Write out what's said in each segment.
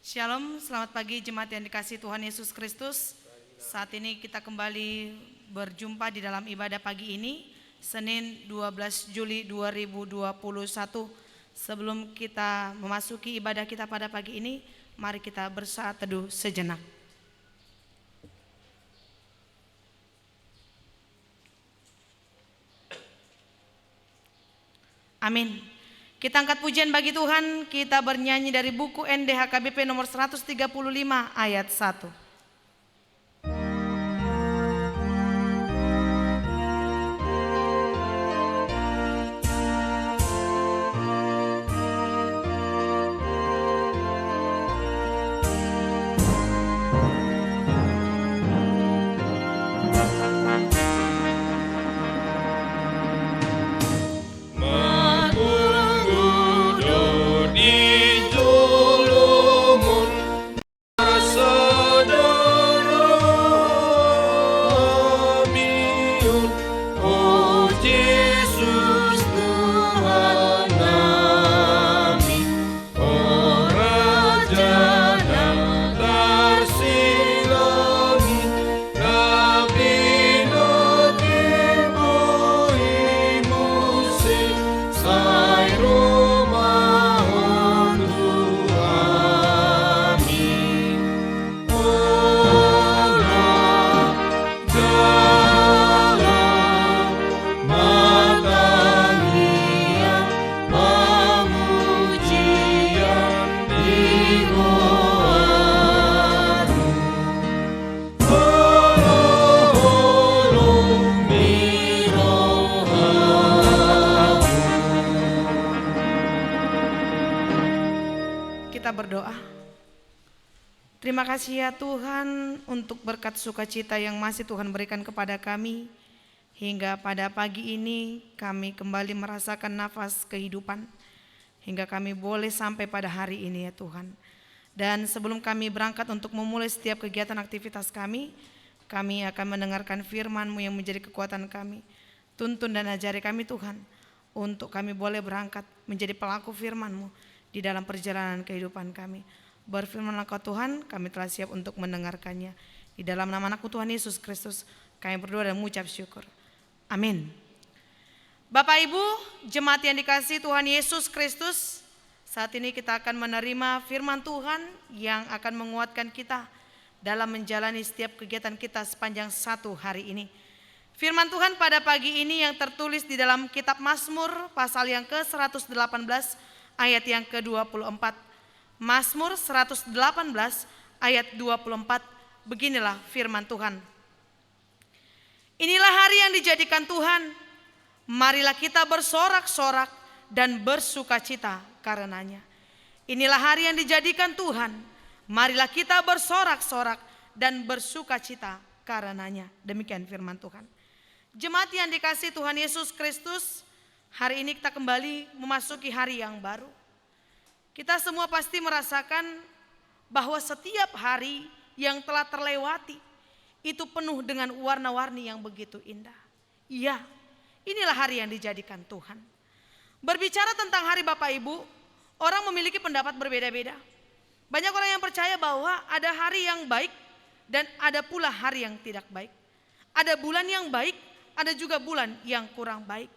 Shalom, selamat pagi jemaat yang dikasihi Tuhan Yesus Kristus. Saat ini kita kembali berjumpa di dalam ibadah pagi ini, Senin 12 Juli 2021. Sebelum kita memasuki ibadah kita pada pagi ini, mari kita bersaat teduh sejenak. Amin. Kita angkat pujian bagi Tuhan, kita bernyanyi dari buku NDHKBP nomor 135 ayat 1. Terima kasih ya Tuhan untuk berkat sukacita yang masih Tuhan berikan kepada kami. Hingga pada pagi ini kami kembali merasakan nafas kehidupan. Hingga kami boleh sampai pada hari ini ya Tuhan. Dan sebelum kami berangkat untuk memulai setiap kegiatan aktivitas kami akan mendengarkan firman-Mu yang menjadi kekuatan kami. Tuntun dan ajari kami Tuhan, untuk kami boleh berangkat menjadi pelaku firman-Mu di dalam perjalanan kehidupan kami. Berfirmanlah Kau Tuhan, kami telah siap untuk mendengarkannya. Di dalam nama Anak-Mu Tuhan Yesus Kristus, kami berdoa dan mengucap syukur. Amin. Bapak Ibu, jemaat yang dikasihi Tuhan Yesus Kristus, saat ini kita akan menerima firman Tuhan yang akan menguatkan kita dalam menjalani setiap kegiatan kita sepanjang satu hari ini. Firman Tuhan pada pagi ini yang tertulis di dalam kitab Mazmur pasal yang ke-118 ayat yang ke-24. Mazmur 118 ayat 24, beginilah firman Tuhan. Inilah hari yang dijadikan Tuhan, marilah kita bersorak-sorak dan bersukacita karenanya. Inilah hari yang dijadikan Tuhan, marilah kita bersorak-sorak dan bersukacita karenanya. Demikian firman Tuhan. Jemaat yang dikasihi Tuhan Yesus Kristus, hari ini kita kembali memasuki hari yang baru. Kita semua pasti merasakan bahwa setiap hari yang telah terlewati itu penuh dengan warna-warni yang begitu indah. Iya, inilah hari yang dijadikan Tuhan. Berbicara tentang hari Bapak Ibu, orang memiliki pendapat berbeda-beda. Banyak orang yang percaya bahwa ada hari yang baik dan ada pula hari yang tidak baik. Ada bulan yang baik, ada juga bulan yang kurang baik.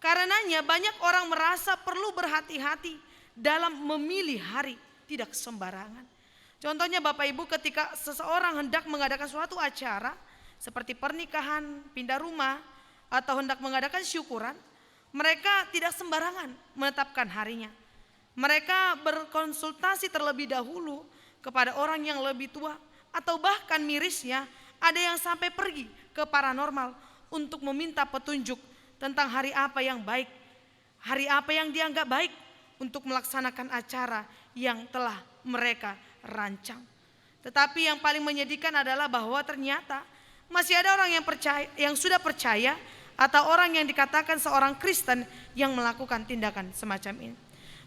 Karenanya banyak orang merasa perlu berhati-hati dalam memilih hari, tidak sembarangan. Contohnya Bapak Ibu, ketika seseorang hendak mengadakan suatu acara seperti pernikahan, pindah rumah, atau hendak mengadakan syukuran, mereka tidak sembarangan menetapkan harinya. Mereka berkonsultasi terlebih dahulu kepada orang yang lebih tua, atau bahkan mirisnya ada yang sampai pergi ke paranormal untuk meminta petunjuk tentang hari apa yang baik, hari apa yang dianggap baik untuk melaksanakan acara yang telah mereka rancang. Tetapi yang paling menyedihkan adalah bahwa ternyata masih ada orang yang percaya, yang sudah percaya, atau orang yang dikatakan seorang Kristen yang melakukan tindakan semacam ini.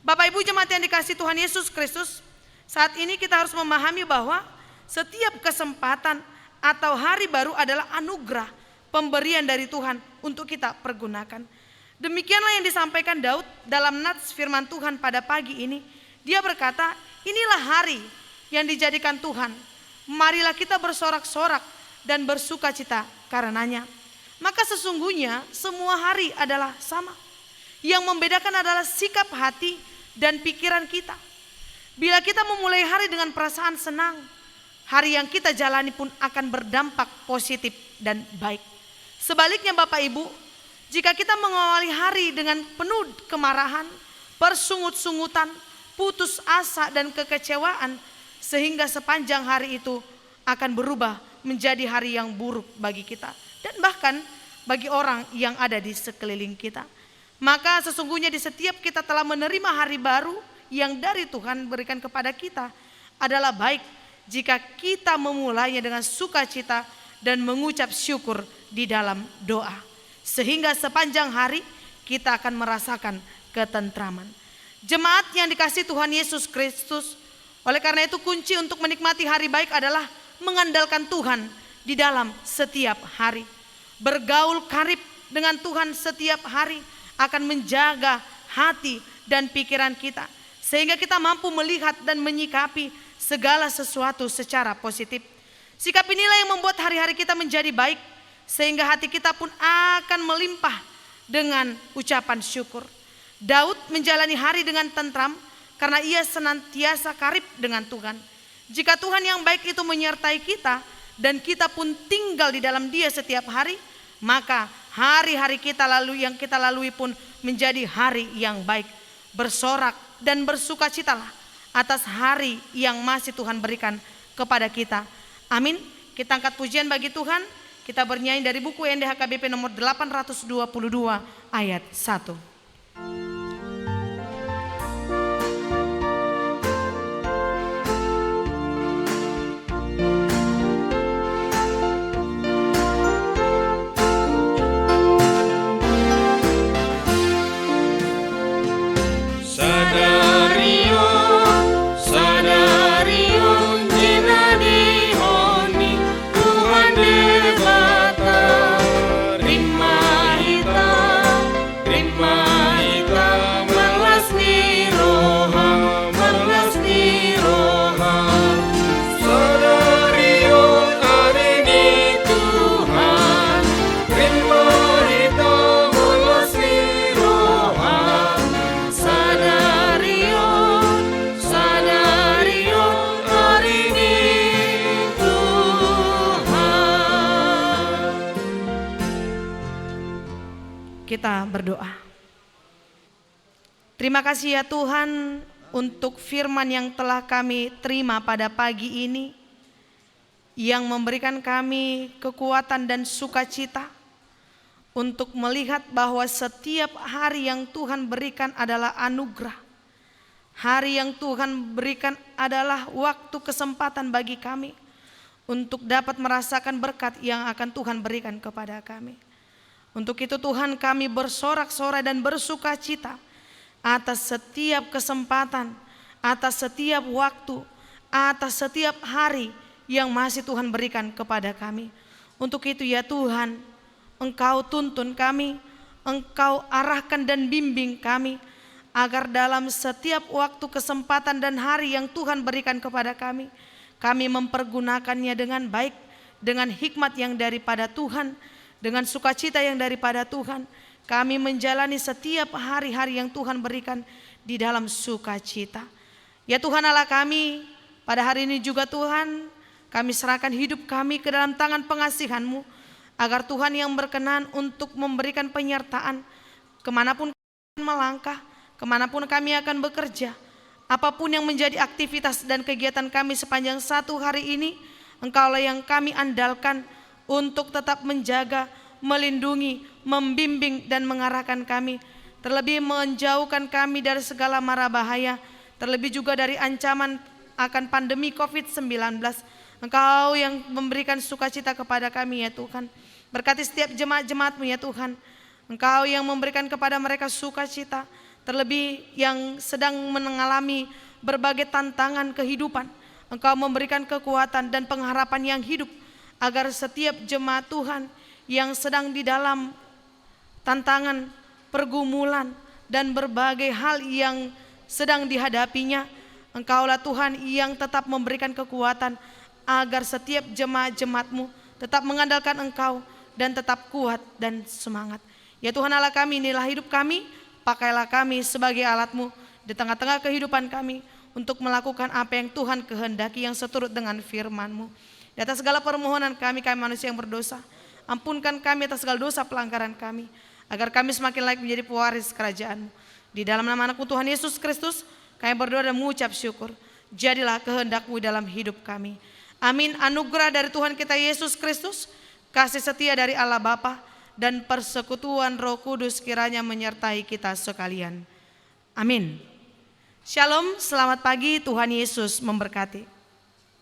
Bapak Ibu jemaat yang dikasihi Tuhan Yesus Kristus, saat ini kita harus memahami bahwa setiap kesempatan atau hari baru adalah anugerah pemberian dari Tuhan untuk kita pergunakan. Demikianlah yang disampaikan Daud dalam nats firman Tuhan pada pagi ini. Dia berkata, inilah hari yang dijadikan Tuhan, marilah kita bersorak-sorak dan bersuka cita karenanya. Maka sesungguhnya semua hari adalah sama. Yang membedakan adalah sikap hati dan pikiran kita. Bila kita memulai hari dengan perasaan senang, hari yang kita jalani pun akan berdampak positif dan baik. Sebaliknya Bapak Ibu, jika kita mengawali hari dengan penuh kemarahan, persungut-sungutan, putus asa dan kekecewaan, sehingga sepanjang hari itu akan berubah menjadi hari yang buruk bagi kita dan bahkan bagi orang yang ada di sekeliling kita. Maka sesungguhnya di setiap kita telah menerima hari baru yang dari Tuhan berikan kepada kita adalah baik jika kita memulainya dengan sukacita dan mengucap syukur di dalam doa. Sehingga sepanjang hari kita akan merasakan ketentraman. Jemaat yang dikasihi Tuhan Yesus Kristus, oleh karena itu kunci untuk menikmati hari baik adalah mengandalkan Tuhan di dalam setiap hari. Bergaul karib dengan Tuhan setiap hari akan menjaga hati dan pikiran kita, sehingga kita mampu melihat dan menyikapi segala sesuatu secara positif. Sikap inilah yang membuat hari-hari kita menjadi baik, sehingga hati kita pun akan melimpah dengan ucapan syukur. Daud menjalani hari dengan tentram karena ia senantiasa karib dengan Tuhan. Jika Tuhan yang baik itu menyertai kita dan kita pun tinggal di dalam Dia setiap hari, maka hari-hari kita yang kita lalui pun menjadi hari yang baik. Bersorak dan bersukacitalah atas hari yang masih Tuhan berikan kepada kita. Amin. Kita angkat pujian bagi Tuhan. Kita bernyanyi dari buku NDHKBP nomor 822 ayat 1. Kita berdoa. Terima kasih ya Tuhan untuk firman yang telah kami terima pada pagi ini, yang memberikan kami kekuatan dan sukacita untuk melihat bahwa setiap hari yang Tuhan berikan adalah anugerah. Hari yang Tuhan berikan adalah waktu kesempatan bagi kami untuk dapat merasakan berkat yang akan Tuhan berikan kepada kami. Untuk itu Tuhan, kami bersorak-sorai dan bersukacita atas setiap kesempatan, atas setiap waktu, atas setiap hari yang masih Tuhan berikan kepada kami. Untuk itu ya Tuhan, Engkau tuntun kami, Engkau arahkan dan bimbing kami, agar dalam setiap waktu, kesempatan dan hari yang Tuhan berikan kepada kami mempergunakannya dengan baik, dengan hikmat yang daripada Tuhan, dengan sukacita yang daripada Tuhan. Kami menjalani setiap hari-hari yang Tuhan berikan di dalam sukacita. Ya Tuhan Allah kami, pada hari ini juga Tuhan, kami serahkan hidup kami ke dalam tangan pengasihan-Mu, agar Tuhan yang berkenan untuk memberikan penyertaan kemanapun kami melangkah, kemanapun kami akan bekerja, apapun yang menjadi aktivitas dan kegiatan kami sepanjang satu hari ini, Engkaulah yang kami andalkan untuk tetap menjaga, melindungi, membimbing dan mengarahkan kami, terlebih menjauhkan kami dari segala mara bahaya, terlebih juga dari ancaman akan pandemi COVID-19. Engkau yang memberikan sukacita kepada kami ya Tuhan. Berkati setiap jemaat-jemaat-Mu ya Tuhan. Engkau yang memberikan kepada mereka sukacita, terlebih yang sedang mengalami berbagai tantangan kehidupan. Engkau memberikan kekuatan dan pengharapan yang hidup, agar setiap jemaat Tuhan yang sedang di dalam tantangan, pergumulan dan berbagai hal yang sedang dihadapinya, Engkaulah Tuhan yang tetap memberikan kekuatan agar setiap jemaat-jemaat-Mu tetap mengandalkan Engkau dan tetap kuat dan semangat. Ya Tuhan Allah kami, inilah hidup kami, pakailah kami sebagai alat-Mu di tengah-tengah kehidupan kami untuk melakukan apa yang Tuhan kehendaki yang seturut dengan firman-Mu. Di atas segala permohonan kami manusia yang berdosa, ampunkan kami atas segala dosa pelanggaran kami, agar kami semakin layak menjadi pewaris kerajaan-Mu. Di dalam nama Anak-Mu Tuhan Yesus Kristus, kami berdoa dan mengucap syukur. Jadilah kehendak-Mu dalam hidup kami. Amin. Anugerah dari Tuhan kita Yesus Kristus, kasih setia dari Allah Bapa, dan persekutuan Roh Kudus kiranya menyertai kita sekalian. Amin. Shalom, selamat pagi, Tuhan Yesus memberkati.